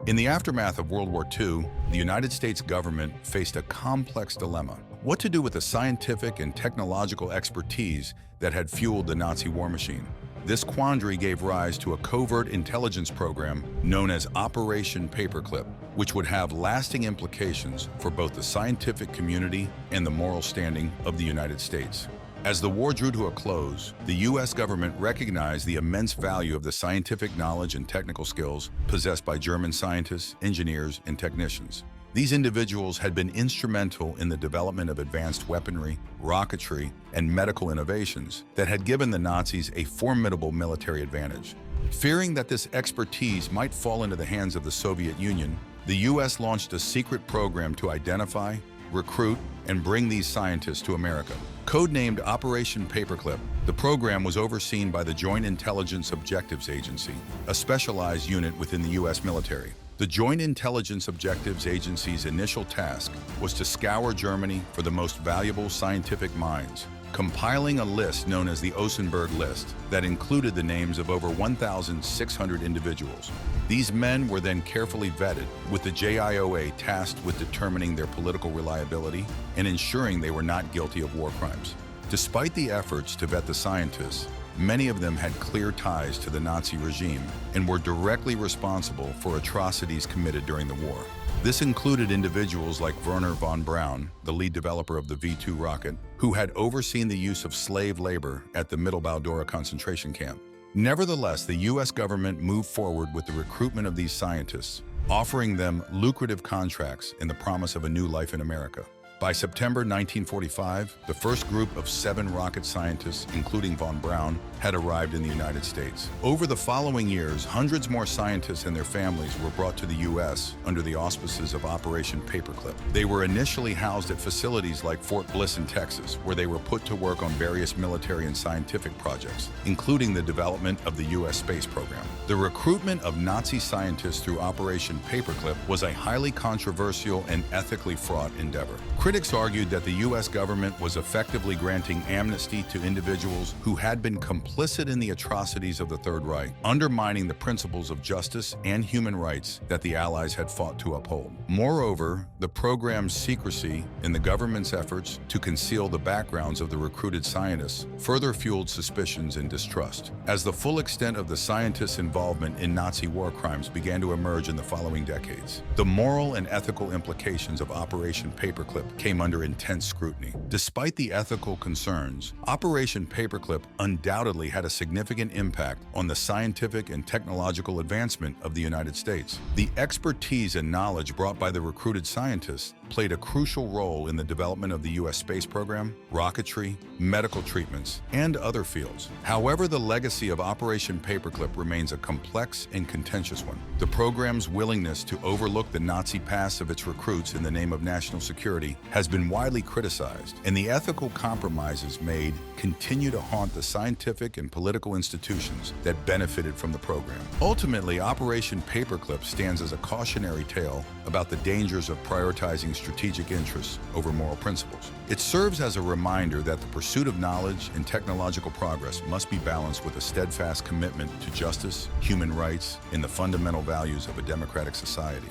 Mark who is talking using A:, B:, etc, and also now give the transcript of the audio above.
A: In the aftermath of World War II, the United States government faced a complex dilemma: what to do with the scientific and technological expertise that had fueled the Nazi war machine. This quandary gave rise to a covert intelligence program known as Operation Paperclip, which would have lasting implications for both the scientific community and the moral standing of the United States. As the war drew to a close, the U.S. government recognized the immense value of the scientific knowledge and technical skills possessed by German scientists, engineers, and technicians. These individuals had been instrumental in the development of advanced weaponry, rocketry, and medical innovations that had given the Nazis a formidable military advantage. Fearing that this expertise might fall into the hands of the Soviet Union, the U.S. launched a secret program to identify, recruit, and bring these scientists to America. Codenamed Operation Paperclip, the program was overseen by the Joint Intelligence Objectives Agency, a specialized unit within the U.S. military. The Joint Intelligence Objectives Agency's initial task was to scour Germany for the most valuable scientific minds, compiling a list known as the Osenberg List that included the names of over 1,600 individuals. These men were then carefully vetted, with the JIOA tasked with determining their political reliability and ensuring they were not guilty of war crimes. Despite the efforts to vet the scientists, many of them had clear ties to the Nazi regime and were directly responsible for atrocities committed during the war. This included individuals like Werner von Braun, the lead developer of the V-2 rocket, who had overseen the use of slave labor at the Mittelbau-Dora concentration camp. Nevertheless, the U.S. government moved forward with the recruitment of these scientists, offering them lucrative contracts in the promise of a new life in America. By September 1945, the first group of 7 rocket scientists, including von Braun, had arrived in the United States. Over the following years, hundreds more scientists and their families were brought to the U.S. under the auspices of Operation Paperclip. They were initially housed at facilities like Fort Bliss in Texas, where they were put to work on various military and scientific projects, including the development of the U.S. space program. The recruitment of Nazi scientists through Operation Paperclip was a highly controversial and ethically fraught endeavor. Critics argued that the U.S. government was effectively granting amnesty to individuals who had been complicit in the atrocities of the Third Reich, undermining the principles of justice and human rights that the Allies had fought to uphold. Moreover, the program's secrecy in the government's efforts to conceal the backgrounds of the recruited scientists further fueled suspicions and distrust. As the full extent of the scientists' involvement in Nazi war crimes began to emerge in the following decades, the moral and ethical implications of Operation Paperclip came under intense scrutiny. Despite the ethical concerns, Operation Paperclip undoubtedly had a significant impact on the scientific and technological advancement of the United States. The expertise and knowledge brought by the recruited scientists played a crucial role in the development of the U.S. space program, rocketry, medical treatments, and other fields. However, the legacy of Operation Paperclip remains a complex and contentious one. The program's willingness to overlook the Nazi past of its recruits in the name of national security has been widely criticized, and the ethical compromises made continue to haunt the scientific and political institutions that benefited from the program. Ultimately, Operation Paperclip stands as a cautionary tale about the dangers of prioritizing strategic interests over moral principles. It serves as a reminder that the pursuit of knowledge and technological progress must be balanced with a steadfast commitment to justice, human rights, and the fundamental values of a democratic society.